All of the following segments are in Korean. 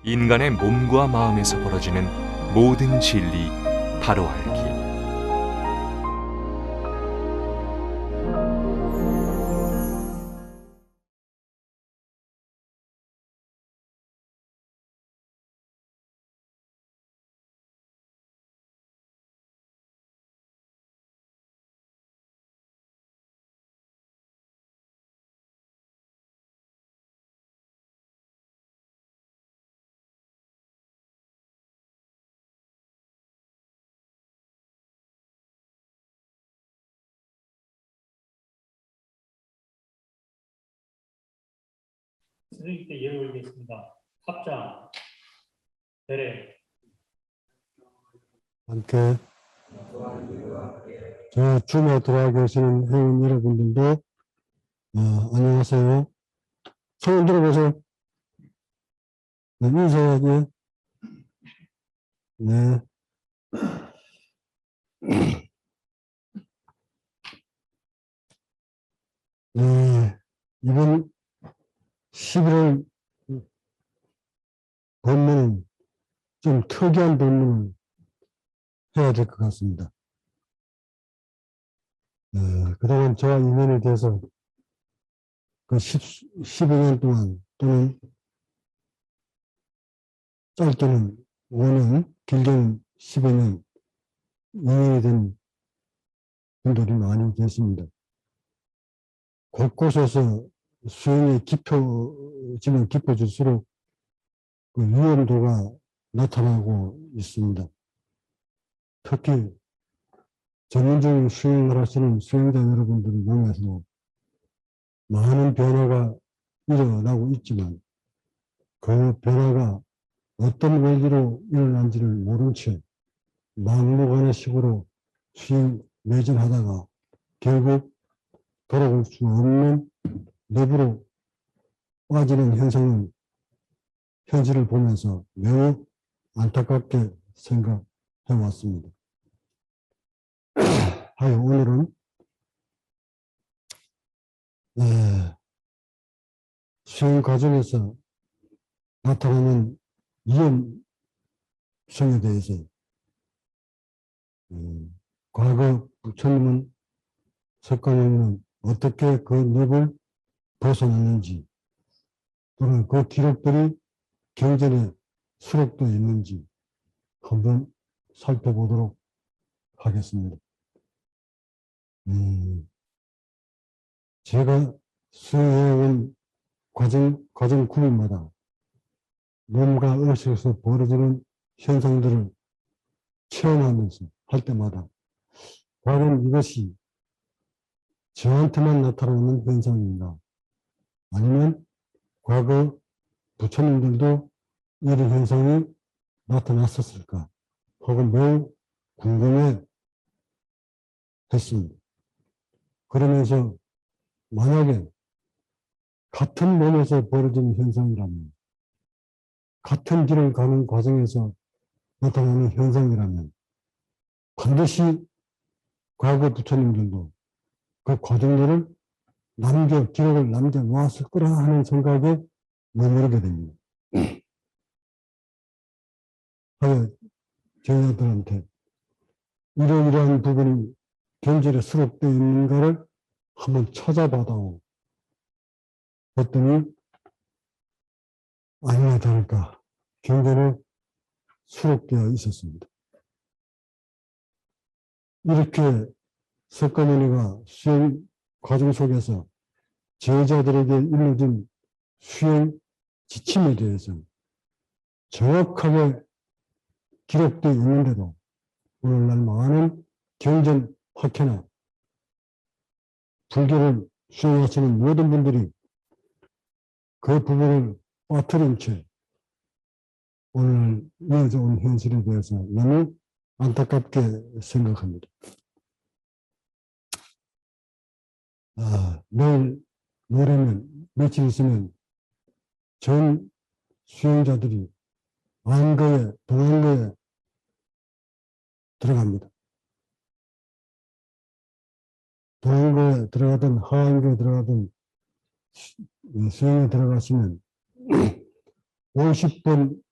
인간의 몸과 마음에서 벌어지는 모든 진리 바로 알기. 선생님께 예를 올리겠습니다. 합장, 대례. 함께 저 줌에 들어와 계시는 회원 여러분들도 안녕하세요. 손을 들어보세요. 네, 인사하게. 네. 네. 이번 11월 본문은 좀 특이한 본문을 해야 될 것 같습니다. 그동안 저와 인연에 대해서 그 12년 동안 또는 짧게는 5년, 길게는 10여 년 인연이 된 분들이 많이 계십니다. 곳곳에서 수행이 깊어지면 깊어질수록 그 위험도가 나타나고 있습니다. 특히 전문적인 수행을 하시는 수행자 여러분들을 보면서 많은 변화가 일어나고 있지만 그 변화가 어떤 원리로 일어난지를 모른 채 막무가내 식으로 수행 매진하다가 결국 돌아올 수 없는 내부로 빠지는 현실을 보면서 매우 안타깝게 생각해 왔습니다. 하여 오늘은 수행 과정에서 나타나는 위험성에 대해서 과거 부처님은 석가모니는 어떻게 그 늪을 벗어났는지 또는 그 기록들이 경전에 수록되어 있는지 한번 살펴보도록 하겠습니다. 제가 수행해온 과정 구분마다 몸과 의식에서 벌어지는 현상들을 체험하면서 할 때마다 과연 이것이 저한테만 나타나는 현상인가? 아니면 과거 부처님들도 이런 현상이 나타났었을까? 혹은 매우 궁금해 했습니다. 그러면서 만약에 같은 몸에서 벌어지는 현상이라면, 같은 길을 가는 과정에서 나타나는 현상이라면 반드시 과거 부처님들도 그 과정들을 기록을 남겨놓았을 거라 하는 생각에 머무르게 됩니다. 하여 저희들한테 이러이러한 부분이 경전에 수록되어 있는가를 한번 찾아봐다오. 했더니 아니나 다를까 경전에 수록되어 있었습니다. 이렇게 석가모니가 수행 과정 속에서 제자들에게 일러준 수행 지침에 대해서 정확하게 기록되어 있는데도 오늘날 많은 경전 학회나 불교를 수행하시는 모든 분들이 그 부분을 빠뜨린 채 오늘 이어져 온 현실에 대해서 너무 안타깝게 생각합니다. 모레면 며칠 있으면 전 수행자들이 동안거에 들어갑니다. 동안거에 들어가든 하안거에 들어가든 수행에 들어가시면 50번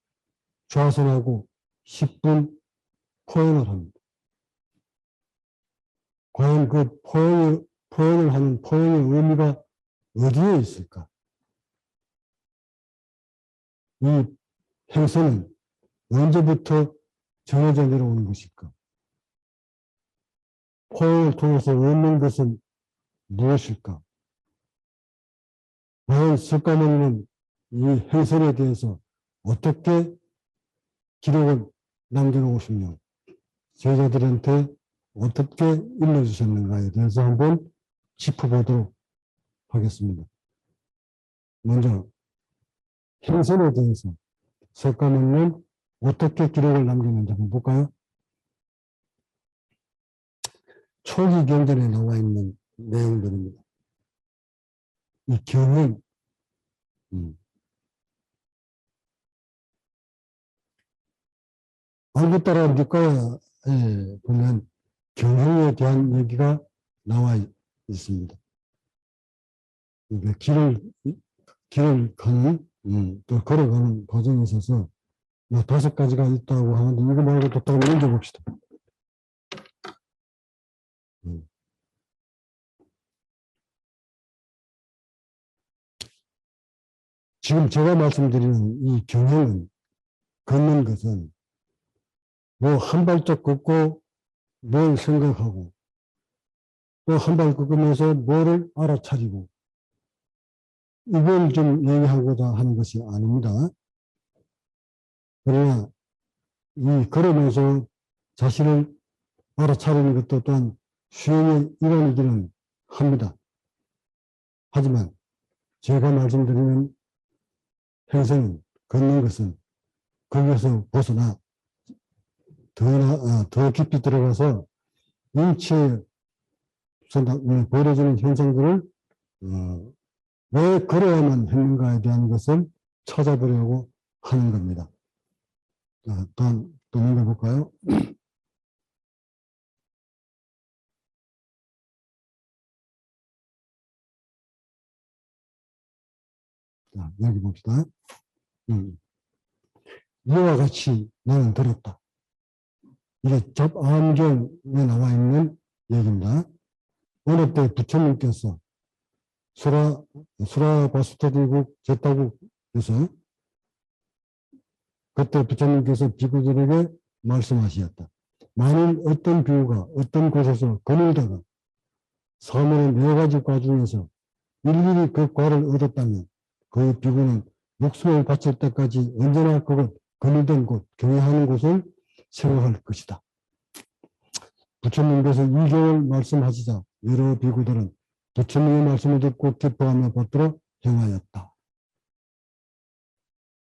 좌선하고 10분 포행을 합니다. 과연 그 포행을 하는 포행의 의미가 어디에 있을까? 이 행선은 언제부터 정해져 내려오는 것일까? 포행을 통해서 얻는 것은 무엇일까? 과연 석가모니는 이 행선에 대해서 어떻게 기록을 남겨놓으시며 제자들한테 어떻게 일러주셨는가에 대해서 한번 짚어보도록 하겠습니다. 먼저 행선에 대해서 석가모니는 어떻게 기록을 남겼는지 한번 볼까요? 초기 경전에 나와 있는 내용들입니다. 이 경은 알고따라 니까야에 보면 경행에 대한 얘기가 나와 있습니다. 그러니까 길을 가는 또 걸어가는 과정에 있어서 5가지가 있다고 하는데 이거 말고 또 따로 넘겨봅시다. 지금 제가 말씀드리는 이 경행은 걷는 것은 뭐 한 발짝 걷고 뭘 생각하고 또 한 발 걷으면서 뭐를 알아차리고 이걸 좀 얘기하고자 하는 것이 아닙니다. 그러나 이 걸으면서 자신을 알아차리는 것도 또한 수행의 일환이기는 합니다. 하지만 제가 말씀드리는 행선은 걷는 것은 거기에서 벗어나 더 깊이 들어가서 인체에 벌어지는 현상들을 왜 걸어야만 했는가에 대한 것을 찾아보려고 하는 겁니다. 자, 또 넘겨볼까요? 자, 여기 봅시다. 이와 같이 나는 들었다. 이게 접암경에 나와 있는 얘기입니다. 어느 때 부처님께서 수라바수타대국 제타국에서 그때 부처님께서 비구들에게 말씀하셨다. 만일 어떤 비구가 어떤 곳에서 거닐다가 사문의 4가지 과 중에서 일일이 그 과를 얻었다면 그 비구는 목숨을 바칠 때까지 언제나 그곳 거닐던 곳, 경외하는 곳을 생각할 것이다. 부처님께서 이 경을 말씀하시자 여러 비구들은 부처님의 말씀을 듣고 기뻐하며 받들어 행하였다.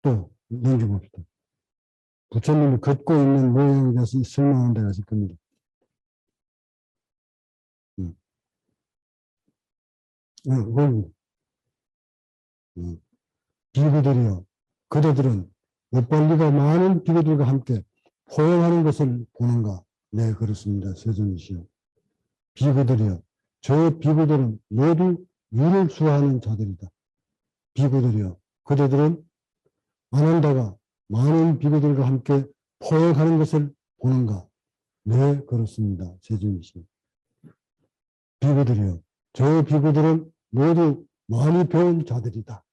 또 넘겨봅시다. 부처님이 걷고 있는 모양에 대해서 설명한 데가 있을 겁니다. 비구들이요. 그대들은 못발리가 많은 비구들과 함께 포용하는 것을 보는가? 네, 그렇습니다. 세존이시여. 비구들이요. 저 비구들은 모두 유를 수하는 자들이다. 비구들이요. 그대들은 아난다가 많은 비구들과 함께 포용하는 것을 보는가? 네, 그렇습니다. 세존이시여. 비구들이요. 저 비구들은 모두 많이 배운 자들이다.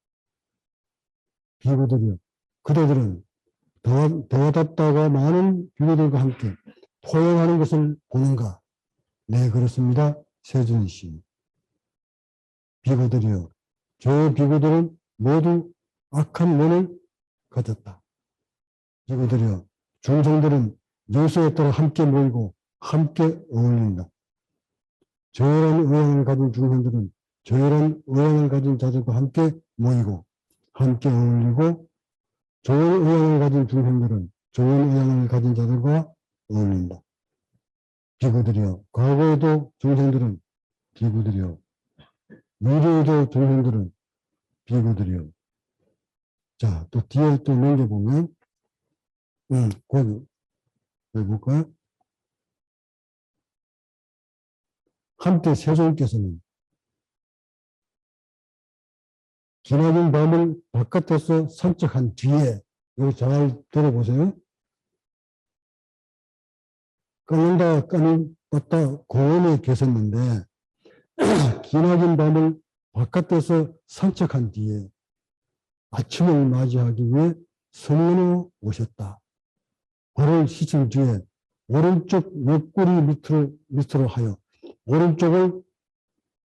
비구들이요. 그대들은 더답다가 많은 비구들과 함께 포용하는 것을 보는가? 네, 그렇습니다. 세존이시여. 비구들이요. 저 비구들은 모두 악한 면을 가졌다. 비구들이요. 중생들은 요소에 따라 함께 모이고 함께 어울린다. 저열한 의향을 가진 중생들은 저열한 의향을 가진 자들과 함께 모이고 함께 어울리고 좋은 의향을 가진 중생들은 좋은 의향을 가진 자들과 어울린다. 비구들이요. 과거에도 중생들은 비구들이요. 미래에도 중생들은 비구들이요. 자, 또 뒤에 또 넘겨보면 거기 볼까요? 한때 세존께서는 기나긴 밤을 바깥에서 산책한 뒤에 여기 잘 들어보세요. 깎는다 깎다 공원에 계셨는데 기나긴 밤을 바깥에서 산책한 뒤에 아침을 맞이하기 위해 성문으로 오셨다. 발을 씻은 뒤에 오른쪽 옆구리 밑으로 하여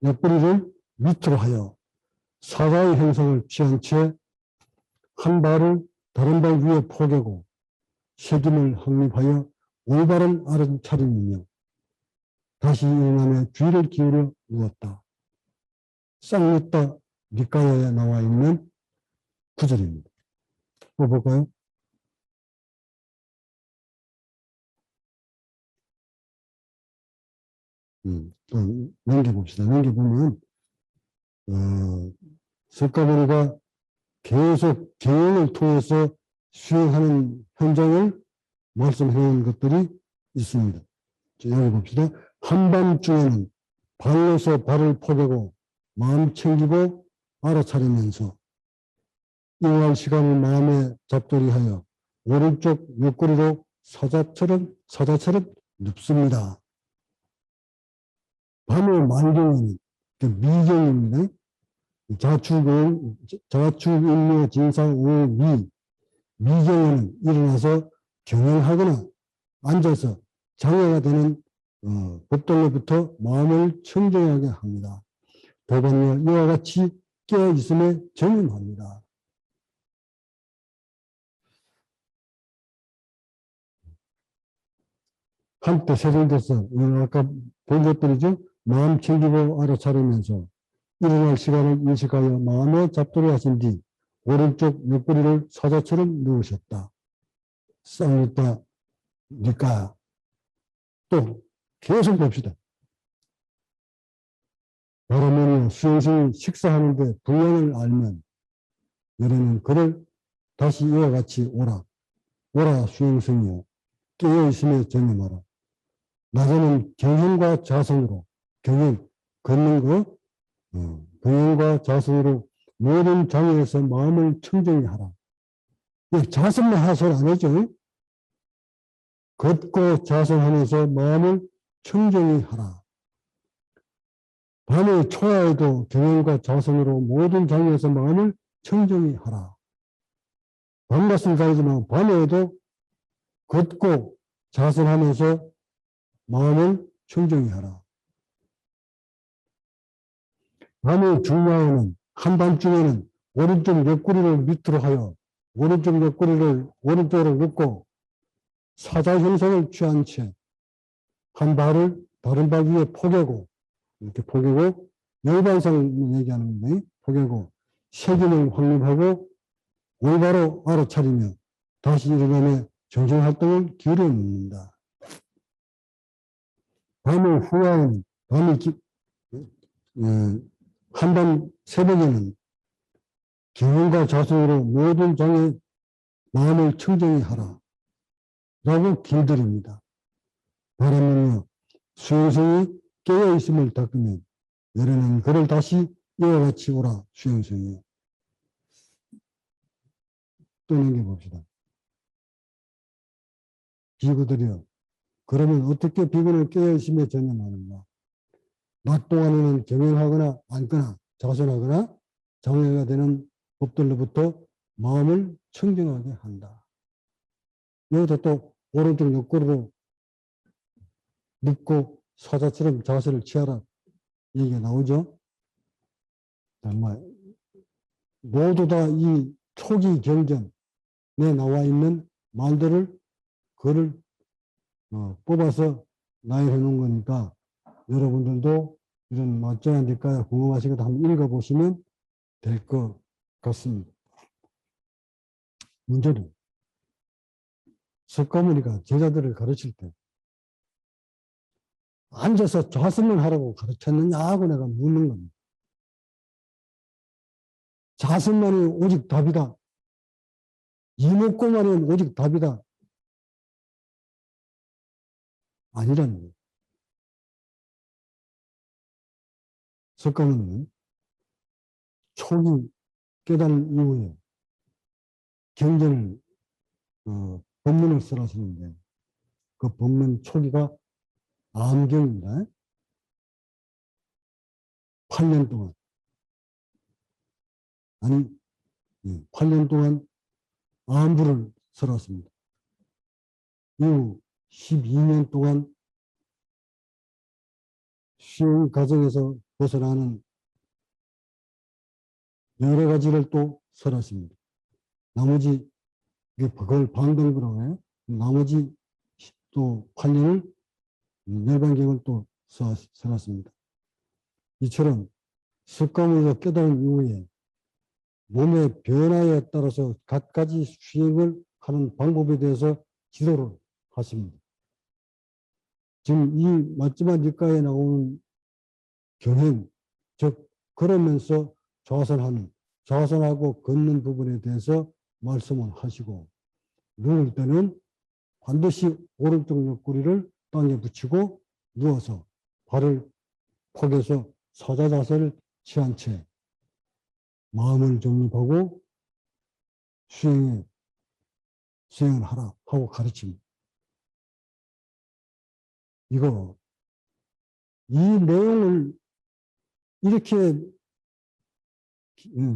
옆구리를 밑으로 하여 사자의 형상을 취한 채 한 발을 다른 발 위에 포개고 새김을 확립하여 올바른 알아차림이며 다시 일어나며 귀를 기울여 누웠다. 쌍유타 니까야에 나와 있는 구절입니다. 볼까요? 또 넘겨봅시다. 넘겨보면 석가모니가 계속 경영을 통해서 수행하는 현장을 말씀해놓은 것들이 있습니다. 여기 봅시다. 한밤중에는 발로서 발을 포개고 마음 챙기고 알아차리면서 이용할 시간을 마음에 잡돌이하여 오른쪽 옆구리로 사자처럼 눕습니다. 밤의 말경은 미경입니다. 자축인묘 진상오미 미경에는 일어나서 경영하거나 앉아서 장애가 되는 법돌로부터 마음을 청정하게 합니다. 도반요 이와 같이 깨어 있음에 전념합니다. 한때 세종대서 아까 본 것들이죠. 마음 챙기고 알아차리면서 일어날 시간을 인식하여 마음에 잡돌이 하신 뒤 오른쪽 옆구리를 사자처럼 누우셨다. 쌍유타 니까야. 또 계속 봅시다. 바라모니 수행승이 식사하는데 분량을 알면 너는 그를 다시 이와 같이 오라 수행승이여 깨어있음에 전념하라. 낮에는 경영과 자성으로 걷는 거 경영과 자성으로 모든 장애에서 마음을 청정히 하라. 자성만 하소는 안 하죠. 걷고 자성하면서 마음을 청정히 하라. 밤의 초야에도 경영과 자성으로 모든 장애에서 마음을 청정히 하라. 밤낮은 다르지만 밤에도 걷고 자성하면서 마음을 청정히 하라. 밤의 중야에는 한밤중에는 오른쪽 옆구리를 밑으로 하여 오른쪽 옆구리를 오른쪽으로 눕고 사자 형상을 취한 채 한 발을 다른 발 위에 포개고 이렇게 포개고 열반상 얘기하는 건데 포개고 색임을 확립하고 올바로 알아차리며 다시 일어나며 정신활동을 기울여 놓는다. 밤의 후야에는 한밤 새벽에는 경영과 자성으로 모든 장애 마음을 청정히 하라 라고 길들입니다. 바라면요 수행성이 깨어있음을 닦으면 너는 그를 다시 이와 같이 오라 수행성이요. 또 넘겨봅시다. 비구들이요. 그러면 어떻게 비구는 깨어있음에 전념하는가? 낮 동안에는 경영하거나 앉거나 자손하거나 장애가 되는 법들로부터 마음을 청정하게 한다. 여기서 또 오른쪽 옆구리로 눕고 사자처럼 자세를 취하라 얘기가 나오죠. 정말 모두 다 이 초기 경전에 나와 있는 말들을 그를 뽑아서 나열해 놓은 거니까 여러분들도 이런 맞짱한 뒷가야 궁금하시거든 한번 읽어보시면 될 것 같습니다. 문제는 석가모니가 제자들을 가르칠 때 앉아서 좌선을 하라고 가르쳤느냐 하고 내가 묻는 겁니다. 자선만이 오직 답이다. 이목구만이 오직 답이다. 아니라는 거예요. 석가모니는 초기 깨달은 이후에 경전을 법문을 설하시는데 그 법문 초기가 암경입니다. 8년 동안 아니 8년 동안 암부를 설했습니다. 이후 12년 동안 수용 과정에서 벗어나는 여러 가지를 또 설했습니다. 나머지 그걸 방등부라고 해요. 나머지 또 8년을 열반경을 또 설했습니다. 이처럼 습관으로 깨달은 이후에 몸의 변화에 따라서 갖가지 수행을 하는 방법에 대해서 지도를 하십니다. 지금 이 마지막 니까에 나오는 경행, 즉 걸으면서 좌선하고 걷는 부분에 대해서 말씀을 하시고 누울 때는 반드시 오른쪽 옆구리를 땅에 붙이고 누워서 발을 폭에서 사자 자세를 취한 채 마음을 정립하고 수행을 하라 하고 가르칩니다. 이 내용을 이렇게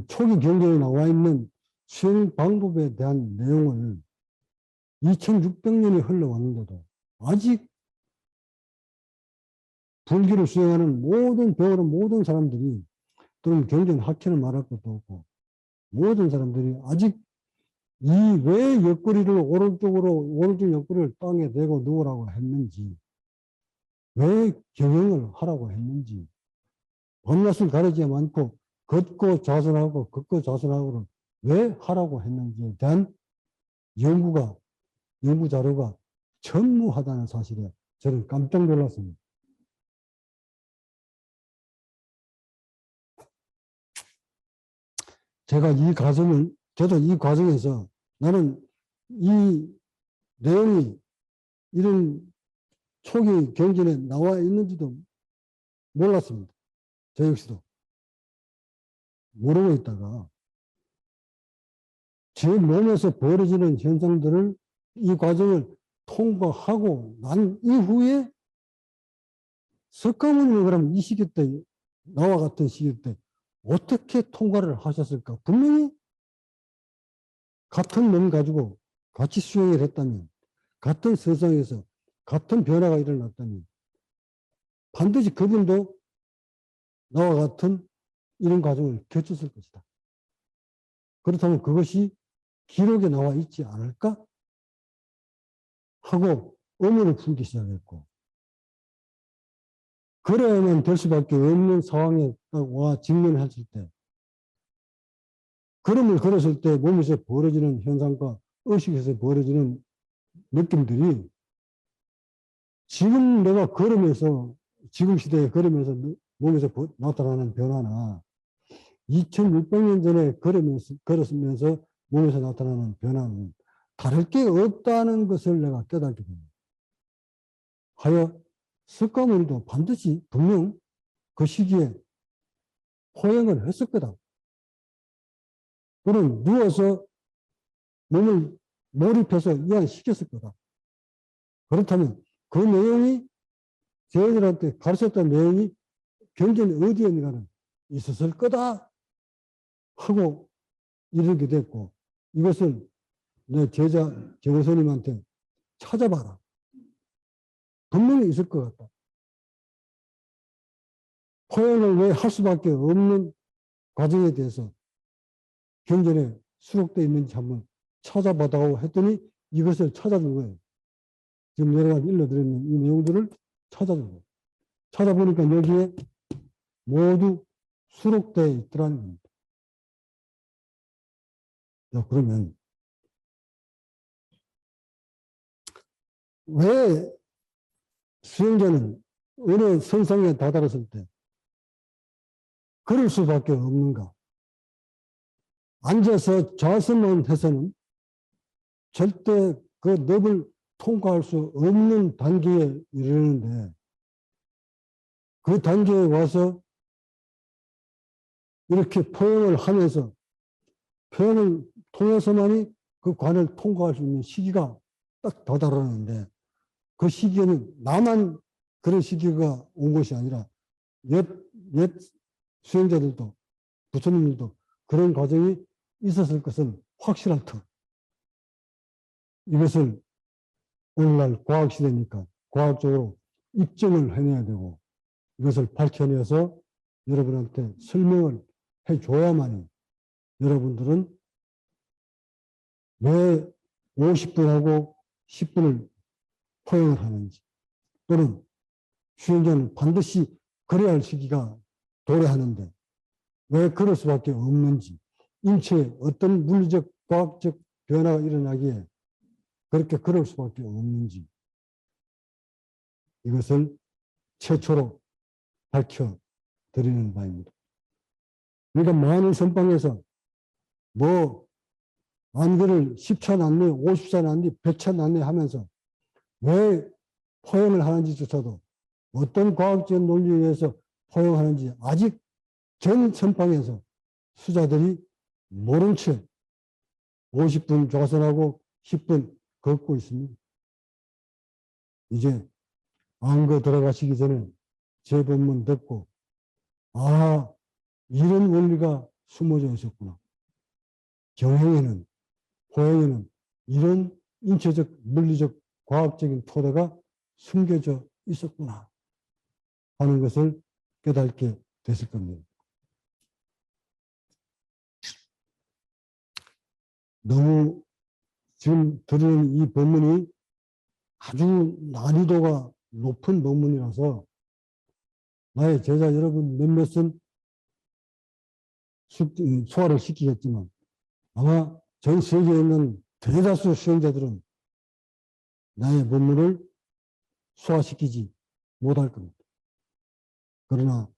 초기 경전에 나와 있는 수행 방법에 대한 내용을 2600년이 흘러왔는데도 아직 불교를 수행하는 배우는 모든 사람들이 또는 경전 학회를 말할 것도 없고 모든 사람들이 아직 이 왜 옆구리를 오른쪽 옆구리를 땅에 대고 누우라고 했는지 왜 경영을 하라고 했는지 밤낮을 가리지 않고 걷고 좌선하고를 왜 하라고 했는지에 대한 연구 자료가 전무하다는 사실에 저는 깜짝 놀랐습니다. 저도 이 과정에서 나는 이 내용이 이런 초기 경전에 나와 있는지도 몰랐습니다. 저 역시도 모르고 있다가 제 몸에서 벌어지는 현상들을 이 과정을 통과하고 난 이후에 석가모니는 그럼 이 시기 때 나와 같은 시기 때 어떻게 통과를 하셨을까? 분명히 같은 몸 가지고 같이 수행을 했다면 같은 세상에서 같은 변화가 일어났다면 반드시 그분도 나와 같은 이런 과정을 겪었을 것이다. 그렇다면 그것이 기록에 나와 있지 않을까? 하고 의문을 풀기 시작했고 그래야만 될 수밖에 없는 상황에 와 직면했을 때 걸음을 걸었을 때 몸에서 벌어지는 현상과 의식에서 벌어지는 느낌들이 지금 내가 걸으면서 지금 시대에 걸으면서 몸에서 나타나는 변화나 2600년 전에 걸었으면서 몸에서 나타나는 변화는 다를 게 없다는 것을 내가 깨닫게 됩니다. 하여 석가모니도 반드시 분명 그 시기에 호행을 했을 거다. 또는 누워서 몸을 몰입해서 이완시켰을 거다. 그렇다면 그 내용이 저희들한테 가르쳤던 내용이 경전에 어디에는가는 있었을 거다 하고 이르게 됐고 이것을 내 제자 정호선님한테 찾아봐라. 분명히 있을 것 같다. 호행을 왜 할 수밖에 없는 과정에 대해서 경전에 수록되어 있는지 한번 찾아보다고 했더니 이것을 찾아준 거예요. 지금 내가 일러드리는 이 내용들을 찾아준 거예요. 찾아보니까 여기에 모두 수록되어 있더라는 겁니다. 자, 그러면 왜 수행자는 어느 선상에 다다랐을 때 걸을 수밖에 없는가? 앉아서 좌선만 해서는 절대 그 늪을 통과할 수 없는 단계에 이르는데 그 단계에 와서 이렇게 포용을 하면서 표현을 통해서만이 그 관을 통과할 수 있는 시기가 딱 도달하는데 그 시기에는 나만 그런 시기가 온 것이 아니라 옛 수행자들도 부처님들도 그런 과정이 있었을 것은 확실한 터. 이것을 오늘날 과학시대니까 과학적으로 입증을 해내야 되고 이것을 밝혀내서 여러분한테 설명을 해줘야만이 여러분들은 왜 50분하고 10분을 포용을 하는지 또는 수행자는 반드시 그래야 할 시기가 도래하는데 왜 그럴 수밖에 없는지 인체에 어떤 물리적 과학적 변화가 일어나기에 그렇게 그럴 수밖에 없는지 이것을 최초로 밝혀드리는 바입니다. 그러니까 많은 선방에서 뭐 안개를 10차 났네, 50차 났네, 100차 났네 하면서 왜 포용을 하는지조차도 어떤 과학적 논리에 의해서 포용하는지 아직 전 선방에서 수자들이 모른 채 50분 좌선하고 10분 걷고 있습니다. 이제 안거 들어가시기 전에 제 본문 듣고 아 이런 원리가 숨어져 있었구나. 경행에는 포행에는 이런 인체적 물리적 과학적인 토대가 숨겨져 있었구나 하는 것을 깨닫게 됐을 겁니다. 너무 지금 들은 이 본문이 아주 난이도가 높은 본문이라서 나의 제자 여러분 몇몇은 소화를 시키겠지만 아마 전 세계에 있는 대다수 수행자들은 나의 본문을 소화시키지 못할 겁니다. 그러나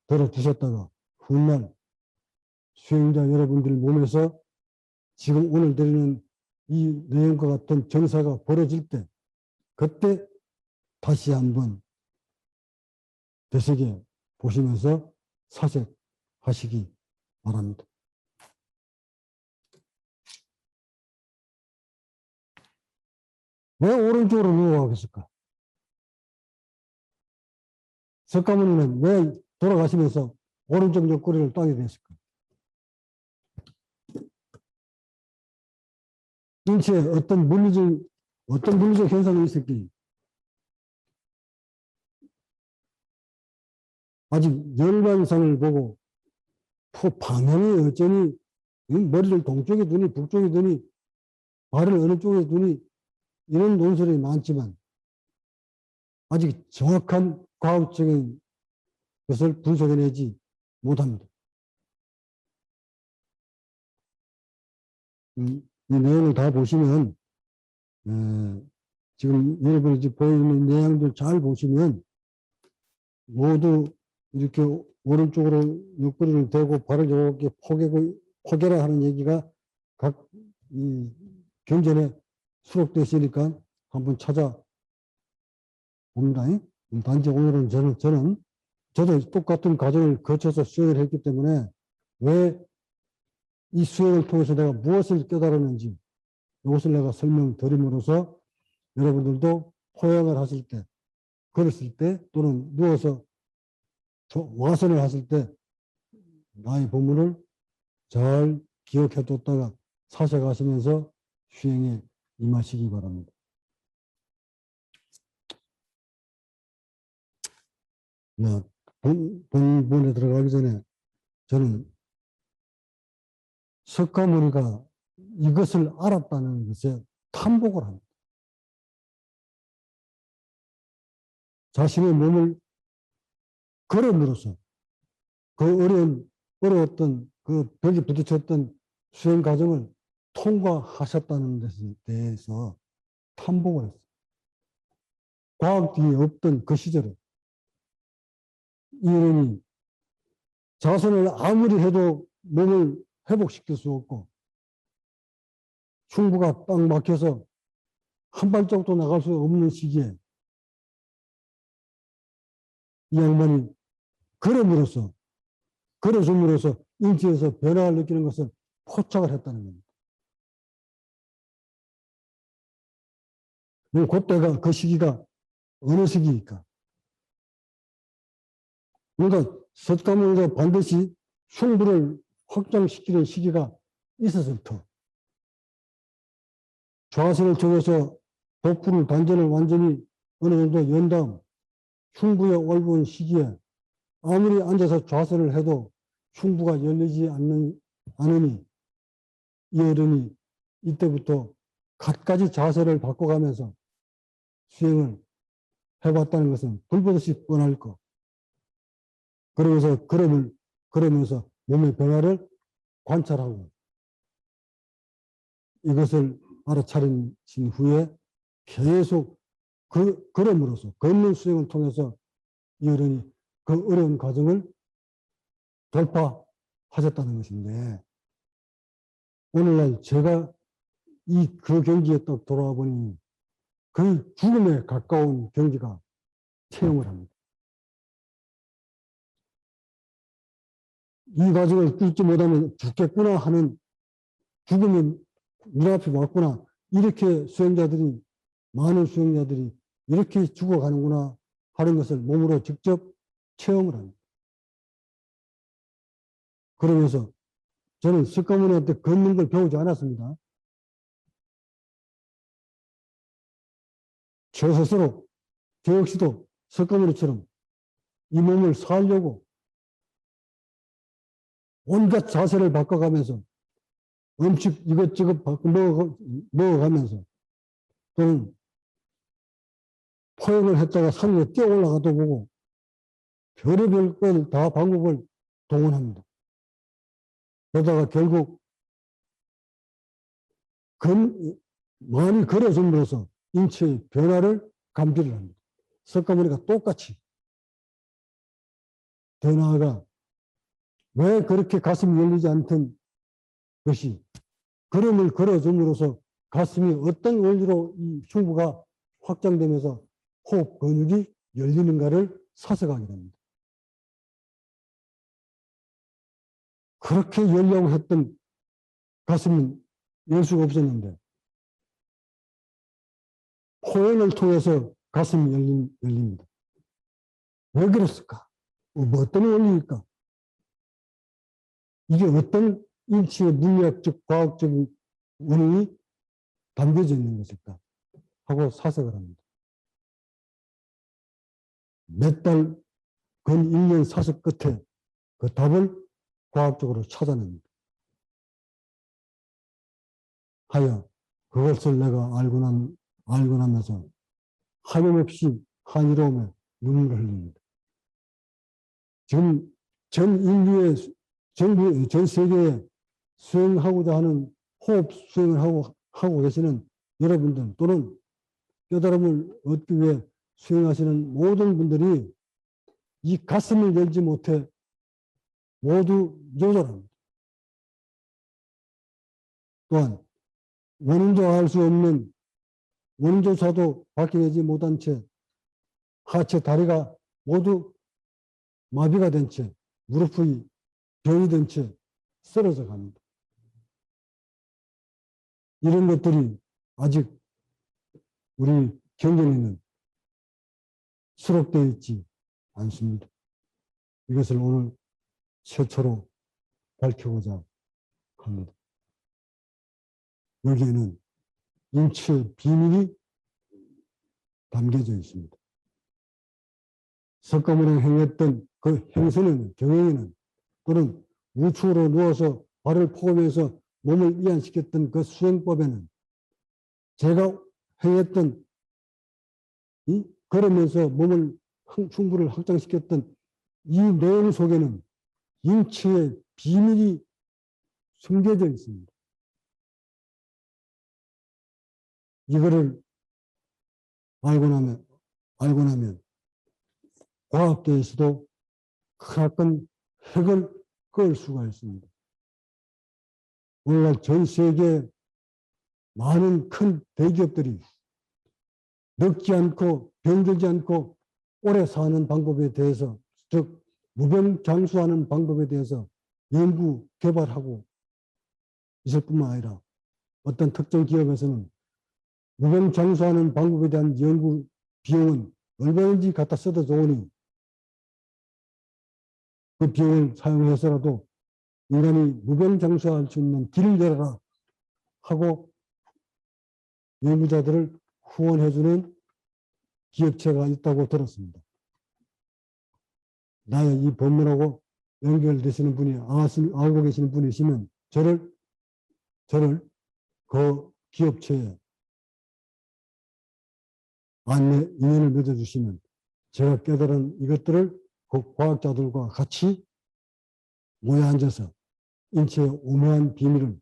들어두셨다가 훗날 수행자 여러분들 몸에서 지금 오늘 드리는 이 내용과 같은 정사가 벌어질 때 그때 다시 한번 되새겨 보시면서 사색하시기 바랍니다. 왜 오른쪽으로 누워가겠을까? 석가모니는 왜 돌아가시면서 오른쪽 옆구리를 따게 됐을까? 인체에 어떤 물리적 현상이 있었기 아직 열반상을 보고 방향이 어쩌니 머리를 동쪽에 두니 북쪽에 두니 발을 어느 쪽에 두니 이런 논설이 많지만 아직 정확한 과학적인 것을 분석해내지 못합니다. 이 내용을 다 보시면 지금 여러분이 보이는 내용들 잘 보시면 모두 이렇게 오른쪽으로 옆구리를 대고 발을 이렇게 포개라 하는 얘기가 각 경전에 수록되어 있으니까 한번 찾아봅니다. 단지 오늘은 저도 똑같은 과정을 거쳐서 수행을 했기 때문에 왜 이 수행을 통해서 내가 무엇을 깨달았는지 이것을 내가 설명드림으로써 여러분들도 포양을 하실 때, 걸었을 때 또는 누워서 와선을 하실 때 나의 본문을 잘 기억해 뒀다가 사색하시면서 수행에 임하시기 바랍니다. 본문에 들어가기 전에 저는 석가모니가 이것을 알았다는 것에 탐복을 합니다. 자신의 몸을 걸음으로써 그 어려웠던 그 벽에 부딪혔던 수행 과정을 통과하셨다는 것에 대해서 탐복을 했어요. 과학이 없던 그 시절에 이인이 자선을 아무리 해도 몸을 회복시킬 수 없고 흉부가 딱 막혀서 한 발짝도 나갈 수 없는 시기에 이 양반이 걸음으로써 인체에서 변화를 느끼는 것을 포착을 했다는 겁니다. 그때가 그 시기가 어느 시기입니까? 그러니까 석가모니가 반드시 흉부를 확장시키는 시기가 있었을 좌선을 통해서 복부를 단전을 완전히 어느 정도 연 다음 흉부에 올라온 시기에 아무리 앉아서 좌선을 해도 흉부가 열리지 않으니 이 어른이 이때부터 갖가지 자세를 바꿔가면서 수행을 해봤다는 것은 불보듯이 뻔할 것. 그러면서 몸의 변화를 관찰하고 이것을 알아차리신 후에 계속 걸음으로써 걷는 수행을 통해서 이 어른이 그 어려운 과정을 돌파하셨다는 것인데 오늘날 제가 그 경지에 딱 돌아와 보니 거의 죽음에 가까운 경지가 체험을 합니다. 이 과정을 뚫지 못하면 죽겠구나 하는 죽음이 눈앞에 왔구나. 이렇게 많은 수행자들이 이렇게 죽어가는구나 하는 것을 몸으로 직접 체험을 합니다. 그러면서 저는 석가모니한테 걷는 걸 배우지 않았습니다. 저 스스로 저 역시도 석가모니처럼 이 몸을 살려고 온갖 자세를 바꿔가면서 음식 이것저것 먹어가면서 또는 포행을 했다가 산 위에 뛰어 올라가도 보고 별의별 걸 다 방법을 동원합니다. 그러다가 결국 많이 걸어줌으로써 인체의 변화를 감지를 합니다. 석가모니가 똑같이 더 나아가 왜 그렇게 가슴이 열리지 않던 것이 걸음을 걸어줌으로써 가슴이 어떤 원리로 이 흉부가 확장되면서 호흡 근육이 열리는가를 사색하게 됩니다. 그렇게 열려고 했던 가슴은 열 수가 없었는데 포행을 통해서 가슴이 열립니다. 왜 그랬을까? 뭐 어떤 원리일까? 이게 어떤 인체의 물리학적, 과학적인 원인이 담겨져 있는 것일까? 하고 사색을 합니다. 몇 달, 근 1년 사색 끝에 그 답을 과학적으로 찾아냅니다. 하여 그것을 내가 알고 나면서 하염없이 한이로움에 눈물을 흘립니다. 지금 전 인류의 전 세계에 수행하고자 하는 호흡 수행을 하고 계시는 여러분들 또는 깨달음을 얻기 위해 수행하시는 모든 분들이 이 가슴을 열지 못해 모두 요절합니다. 또한 원인도 알 수 없는 원인조차도 밝혀내지 못한 채 하체 다리가 모두 마비가 된 채 무릎이 병이 된 채 쓰러져 갑니다. 이런 것들이 아직 우리 경전에는 수록되어 있지 않습니다. 이것을 오늘 최초로 밝히고자 합니다. 여기에는 인체의 비밀이 담겨져 있습니다. 석가모니가 행했던 그 행선에는, 경행에는 또는 우측으로 누워서 발을 포함해서 몸을 이완시켰던 그 수행법에는 제가 행했던 걸으면서 흉부를 확장시켰던 이 내용 속에는 인체의 비밀이 숨겨져 있습니다. 이거를 알고 나면 과학계에서도 크나큰 획을 그을 수가 있습니다. 오늘날 전 세계 많은 큰 대기업들이 늙지 않고 병들지 않고 오래 사는 방법에 대해서, 즉 무병장수하는 방법에 대해서 연구 개발하고 있을 뿐만 아니라 어떤 특정 기업에서는 무병장수하는 방법에 대한 연구 비용은 얼마든지 갖다 써도 좋으니 그 비용을 사용해서라도 인간이 무병장수할 수 있는 길을 열어라 하고 연구자들을 후원해주는 기업체가 있다고 들었습니다. 나의 이 본문하고 연결되시는 분이 알고 계시는 분이시면 저를 그 기업체에 안내 인연을 맺어주시면 제가 깨달은 이것들을 그 과학자들과 같이 모여 앉아서 인체의 오묘한 비밀을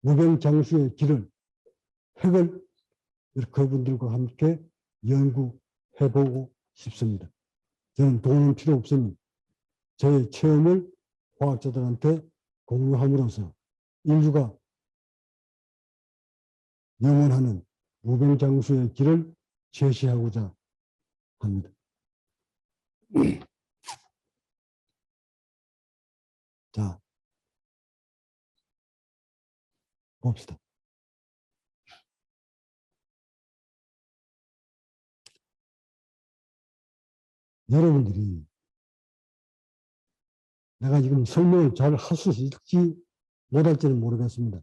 무병장수의 길을 핵을 그분들과 함께 연구해보고 싶습니다. 저는 돈은 필요 없으니 저의 체험을 과학자들한테 공유함으로써 인류가 영원하는 무병장수의 길을 제시하고자 합니다. 자, 봅시다. 여러분들이 내가 지금 설명을 잘 할 수 있을지 못할지는 모르겠습니다.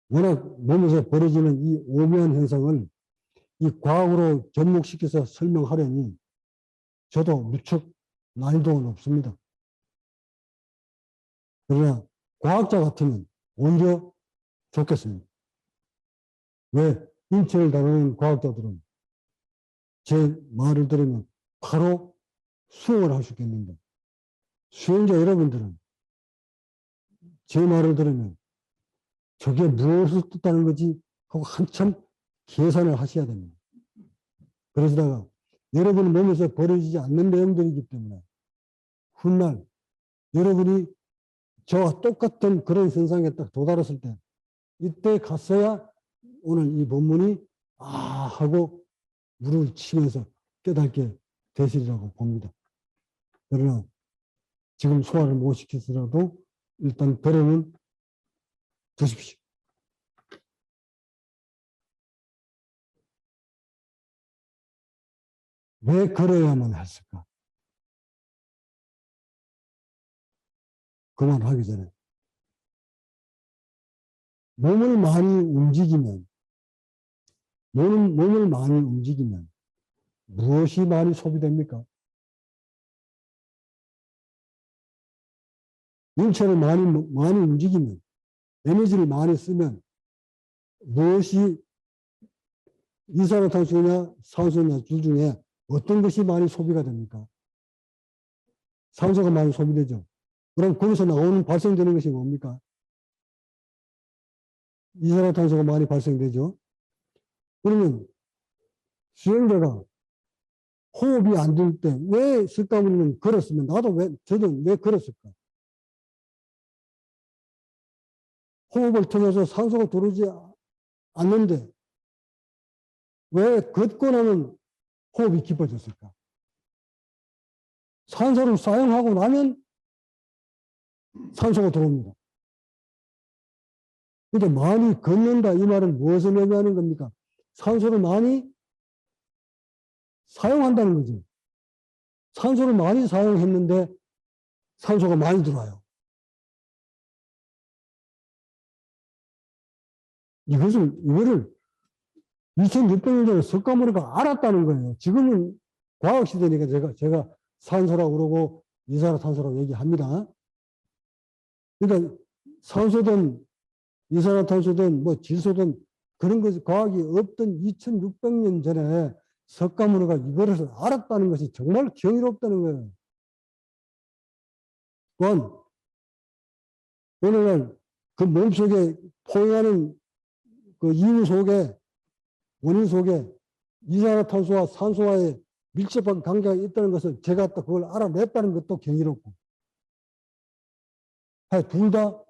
워낙 몸에서 벌어지는 이 오묘한 현상을 이 과학으로 접목시켜서 설명하려니 저도 무척 난이도가 높습니다. 그러나 과학자 같으면 오히려 좋겠습니다. 왜? 인체를 다루는 과학자들은 제 말을 들으면 바로 수용을 할 수 있겠는데 수용자 여러분들은 제 말을 들으면 저게 무엇을 뜻하는 거지 하고 한참 계산을 하셔야 됩니다. 그러시다가 여러분 몸에서 벌어지지 않는 내용들이기 때문에 훗날 여러분이 저와 똑같은 그런 현상에 딱 도달했을 때 이때 갔어야 오늘 이 본문이 하고 무릎을 치면서 깨닫게 되시리라고 봅니다. 그러나 지금 소화를 못 시키더라도 일단 들어는 두십시오. 왜 걸어야만 했을까? 그만하기 전에 몸을 많이 움직이면 무엇이 많이 소비됩니까? 인체를 많이 움직이면 에너지를 많이 쓰면 무엇이 이산화탄소냐 산소냐 둘 중에 어떤 것이 많이 소비가 됩니까? 산소가 많이 소비되죠. 그럼 거기서 나오는 발생되는 것이 뭡니까? 이산화탄소가 많이 발생되죠. 그러면 수행자가 호흡이 안 될 때 왜 석가모니는 걸었으면 저는 왜 걸었을까? 호흡을 통해서 산소가 들어오지 않는데 왜 걷고 나면 호흡이 깊어졌을까? 산소를 사용하고 나면 산소가 들어옵니다. 그러니까 많이 걷는다 이 말은 무엇을 의미하는 겁니까? 산소를 많이 사용한다는 거죠. 산소를 많이 사용했는데 산소가 많이 들어와요. 이거를 2600년 전에 석가모니가 알았다는 거예요. 지금은 과학시대니까 제가 산소라고 그러고 이산화탄소라고 얘기합니다. 그러니까 산소든 이산화탄소든 뭐 질소든 그런 것이 과학이 없던 2600년 전에 석가모니가 이거를 알았다는 것이 정말 경이롭다는 거예요. 또한 오늘날 그 몸속에 포용하는 그 이유 속에 원인 속에 이산화탄소와 산소와의 밀접한 관계가 있다는 것을 제가 또 그걸 알아냈다는 것도 경이롭고 둘 다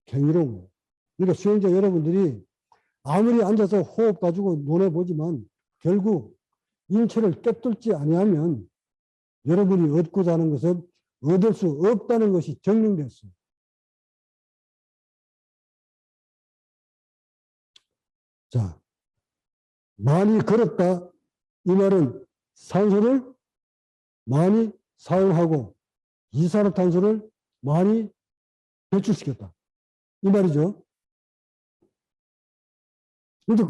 경이로운 거예요. 그러니까 수행자 여러분들이 아무리 앉아서 호흡 가지고 논해보지만 결국 인체를 꿰뚫지 아니하면 여러분이 얻고자 하는 것은 얻을 수 없다는 것이 증명됐어요. 자, 많이 걸었다. 이 말은 산소를 많이 사용하고 이산화탄소를 많이 배출시켰다. 이 말이죠. 근데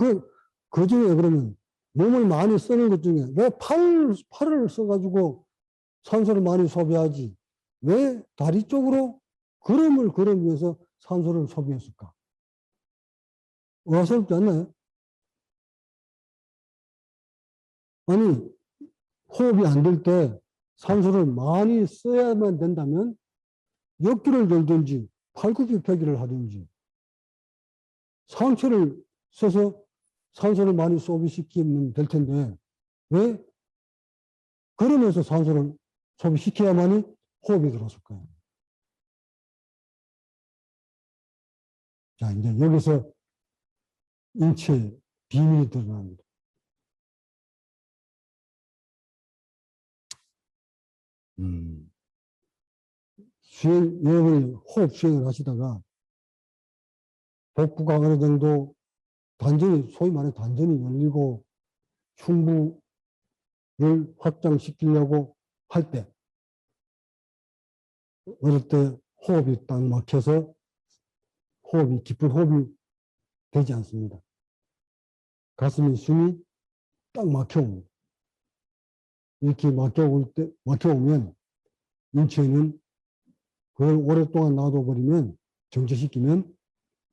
그 중에 그러면 몸을 많이 쓰는 것 중에 왜 팔을 써가지고 산소를 많이 소비하지? 왜 다리 쪽으로 걸음을 걸기 위해서 산소를 소비했을까? 어설프지 않나요? 아니, 호흡이 안 될 때 산소를 많이 써야만 된다면 역기를 돌든지 팔굽혀 펴기를 하든지 상체를 써서 산소를 많이 소비시키면 될 텐데 왜 걸으면서 산소를 소비시켜야만이 호흡이 들어왔을까요? 자, 이제 여기서 인체의 비밀이 드러납니다. 여러분이 호흡 수행을 하시다가 복부가 어느 정도 단전이, 소위 말해 단전이 열리고 흉부를 확장시키려고 할 때, 어릴 때 호흡이 딱 막혀서 깊은 호흡이 되지 않습니다. 가슴에 숨이 딱 막혀옵니다. 이렇게 막혀오면 인체는 그걸 오랫동안 놔둬버리면, 정체시키면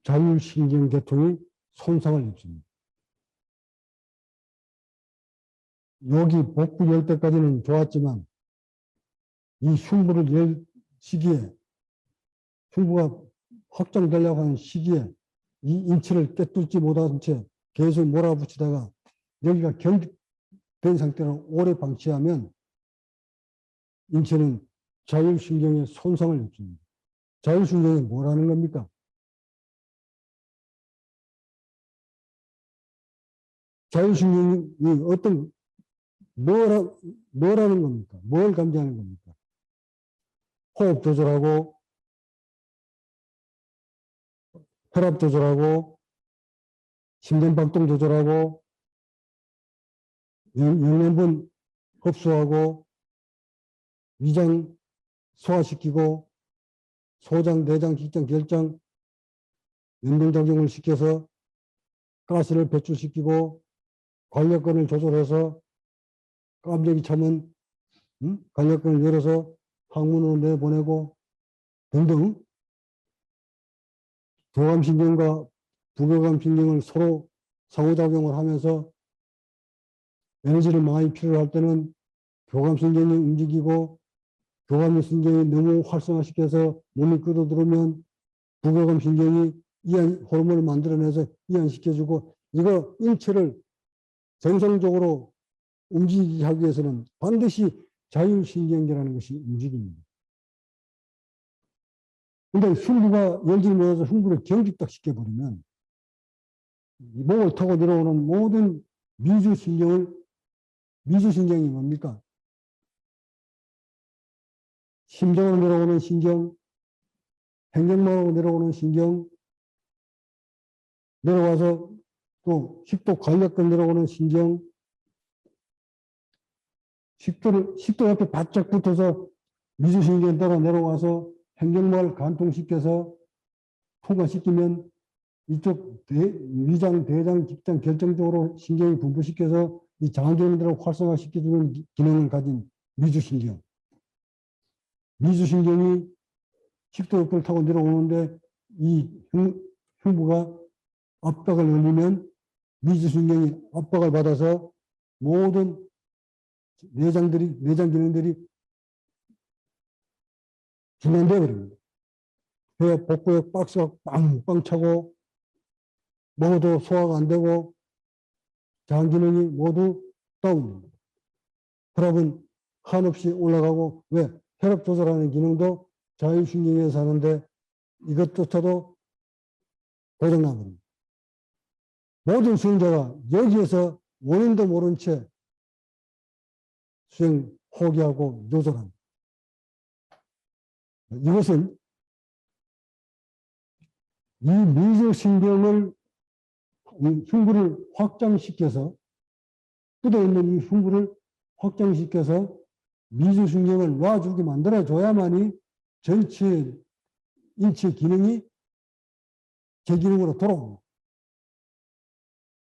자율신경계통이 손상을 입습니다. 여기 복부 열 때까지는 좋았지만 이 흉부를 열 시기에, 흉부가 확장되려고 하는 시기에 이 인체를 꿰뚫지 못한 채 계속 몰아붙이다가 여기가 경직된 상태로 오래 방치하면 인체는 자율신경에 손상을 입습니다. 자율신경이 뭐라는 겁니까? 자율신경이 뭐라는 겁니까? 뭘 감지하는 겁니까? 호흡 조절하고, 혈압 조절하고, 심전박동 조절하고, 영양분 흡수하고, 위장 소화시키고, 소장, 내장, 직장, 결장, 연동작용을 시켜서 가스를 배출시키고, 관력근을 조절해서 깜짝이 차면 관력근을 열어서 항문으로 내보내고 등등 교감신경과 부교감신경을 서로 상호작용을 하면서 에너지를 많이 필요로 할 때는 교감신경이 움직이고 교감신경이 너무 활성화시켜서 몸이 끌어들으면 부교감신경이 이완 호르몬을 만들어내서 이완시켜주고 이거 인체를 정상적으로 움직이게 하기 위해서는 반드시 자율신경계라는 것이 움직입니다. 그런데 흉부가 열질 못해서 흉부를 경직딱 시켜버리면 목을 타고 내려오는 모든 미주신경이 뭡니까? 심장으로 내려오는 신경, 횡격막으로 내려오는 신경, 내려와서 또 식도 관략근 내려오는 신경, 식도 옆에 바짝 붙어서 미주신경에 따라 내려와서 횡격막을 관통시켜서 통과시키면 이쪽 위장, 대장, 직장, 결정 쪽으로 신경이 분포시켜서 이 장기들을 활성화시켜주는 기능을 가진 미주신경. 미주신경이 식도 옆을 타고 내려오는데 이 흉부가 압박을 올리면 미주신경이 압박을 받아서 모든 내장 기능들이 중단되어 버립니다. 배 복부에 박스가 빵빵 차고 먹어도 소화가 안 되고 장 기능이 모두 다운됩니다. 혈압은 한없이 올라가고 왜? 혈압 조절하는 기능도 자율신경에서 하는데 이것조차도 고장나버립니다. 모든 수행자가 여기에서 원인도 모른 채 수행 포기하고 요절합니다. 이것은 이 미주신경을 흉부를 확장시켜서 굳어있는 이 흉부를 확장시켜서 미주신경을 놔주게 만들어줘야만이 전체 인체 기능이 제 기능으로 돌아옵니다.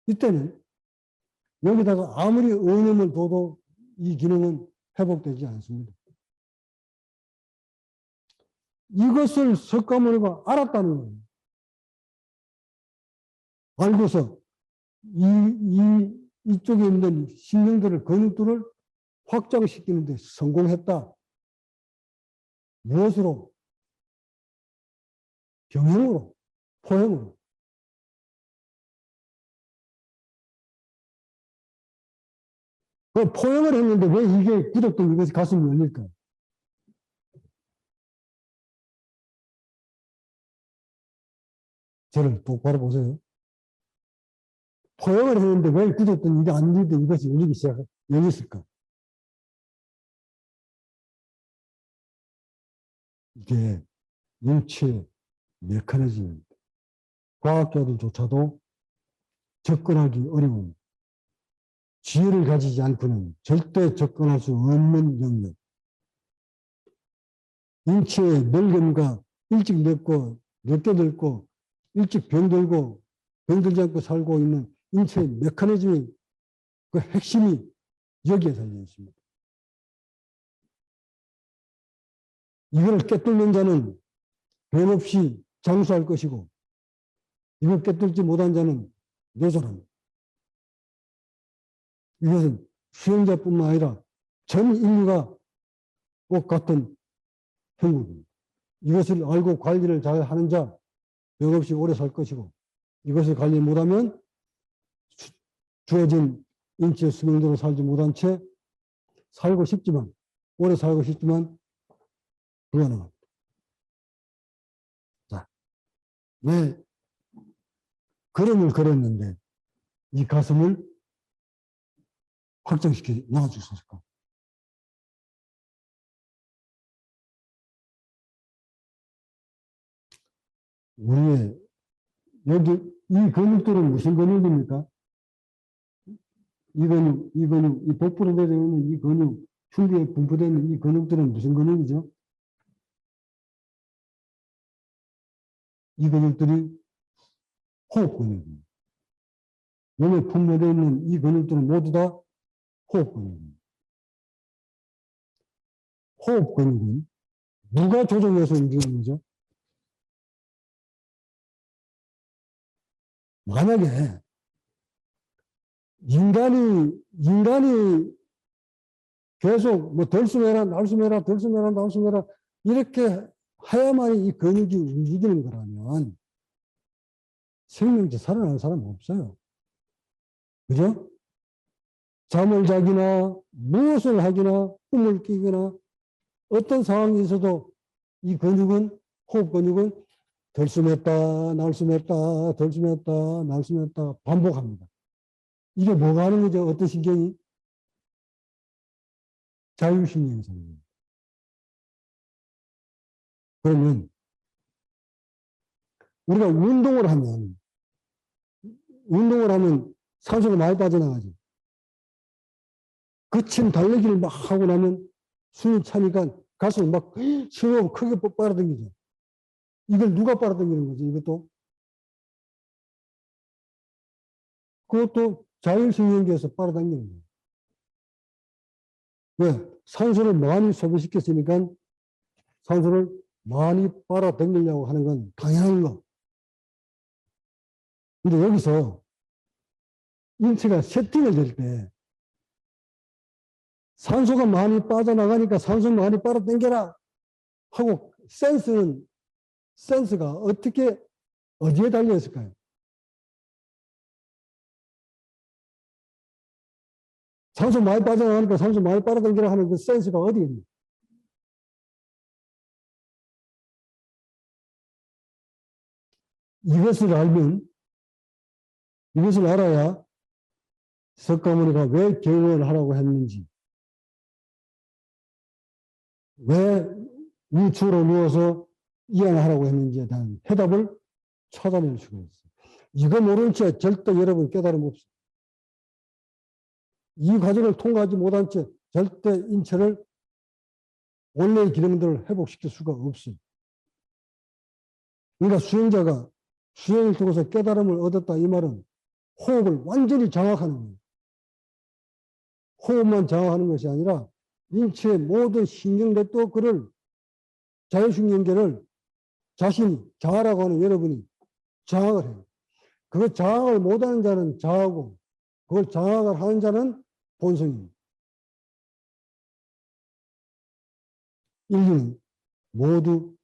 이때는 여기다가 아무리 원염을 둬도 이 기능은 회복되지 않습니다. 이것을 석가모니가 알았다는 거예요. 알고서 이쪽에 있는 신경들을, 근육들을 확장시키는 데 성공했다. 무엇으로? 병행으로, 포행으로. 그 포행을 했는데 왜 이게 굳었던 이것이 가슴이 열릴까요? 저를 똑바로 보세요. 포행을 했는데 왜 굳었던 이게 안 열리던 이것이 열렸을까? 이게 인체 메커니즘입니다. 과학자들조차도 접근하기 어려운, 지혜를 가지지 않고는 절대 접근할 수 없는 영역. 인체의 늙음과 일찍 늙고 늦게 늙고 일찍 병들고 병들지 않고 살고 있는 인체의 메커니즘의 그 핵심이 여기에 달려 있습니다. 이걸 깨뚫는 자는 변없이 장수할 것이고, 이걸 깨뚫지 못한 자는 뇌절합니다. 이것은 수행자뿐만 아니라 전 인류가 꼭 같은 행복입니다. 이것을 알고 관리를 잘 하는 자, 변없이 오래 살 것이고, 이것을 관리 못하면 주어진 인체 수명대로 살지 못한 채 살고 싶지만, 오래 살고 싶지만 불가능합니다. 자, 왜 걸음을 걸었는데 이 가슴을 확장시켜 나가줄 수 있을까? 우리의 여기 이 근육들은 무슨 근육입니까? 이 근육, 이 복부로 내려오는 이 근육, 흉부에 분포되는 이 근육들은 무슨 근육이죠? 이 근육들이 호흡 근육입니다. 몸에 품모되어 있는 이 근육들은 모두 다 호흡 근육입니다. 호흡 근육은 누가 조정해서 움직이는 거죠? 만약에 인간이 계속 뭐 덜숨해라, 날숨해라, 덜숨해라, 날숨해라 이렇게 해야만이 이 근육이 움직이는 거라면 생명체 살아나는 사람은 없어요. 그죠? 잠을 자기나 무엇을 하기나 꿈을 끼거나 어떤 상황이 있어도 이 근육은, 호흡 근육은 덜숨했다, 날숨했다, 덜숨했다, 날숨했다 반복합니다. 이게 뭐가 하는 거죠? 어떤 신경이? 자율신경이 생깁니다. 그러면 우리가 운동을 하면 산소가 많이 빠져나가죠. 거친 달리기를 막 하고 나면 숨이 차니까 가슴이 막 심하고 크게 빨아당기죠. 이걸 누가 빨아당기는 거죠? 그것도 자율신경계에서 빨아당기는 거예요. 왜? 산소를 많이 소비시켰으니까 산소를 많이 빨아당기려고 하는 건 당연한 거. 근데 여기서 인체가 세팅을 될 때 산소가 많이 빠져나가니까 산소 많이 빨아당겨라 하고 센스가 어디에 달려 있을까요? 산소 많이 빠져나가니까 산소 많이 빨아당기라 하는 그 센스가 어디에 있니? 이것을 알아야 석가모니가 왜 경을 하라고 했는지, 왜 우측으로 누워서 이양하라고 했는지에 대한 해답을 찾아낼 수가 있어요. 이거 모른 채 절대 여러분 깨달음 없어요. 이 과정을 통과하지 못한 채 절대 인체를 원래의 기능들을 회복시킬 수가 없어요. 그러니까 수행자가 수행을 통해서 깨달음을 얻었다 이 말은 호흡을 완전히 장악하는 거예요. 호흡만 장악하는 것이 아니라 인체의 모든 신경 네트워크를 자율신경계를 자신이 자아라고 하는 여러분이 장악을 해요. 그거 장악을 못하는 자는 자아고 그걸 장악을 하는 자는 본성입니다. 인류는 모두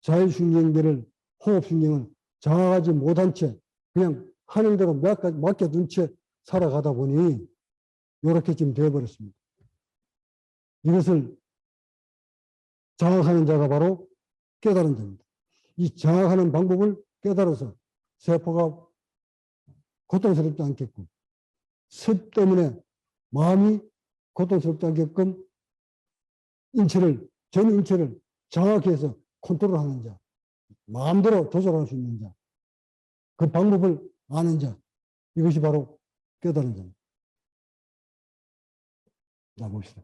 자율신경계를 호흡신경을 장악하지 못한 채 그냥 하는 대로 맡겨둔 채 살아가다 보니 이렇게 지금 되어버렸습니다. 이것을 장악하는 자가 바로 깨달은 자입니다. 이 장악하는 방법을 깨달아서 세포가 고통스럽지 않게끔 습 때문에 마음이 고통스럽지 않게끔 전 인체를 장악해서 컨트롤하는 자, 마음대로 조절할 수 있는 자, 그 방법을 아는 자, 이것이 바로 깨달은 자입니다. 자, 봅시다.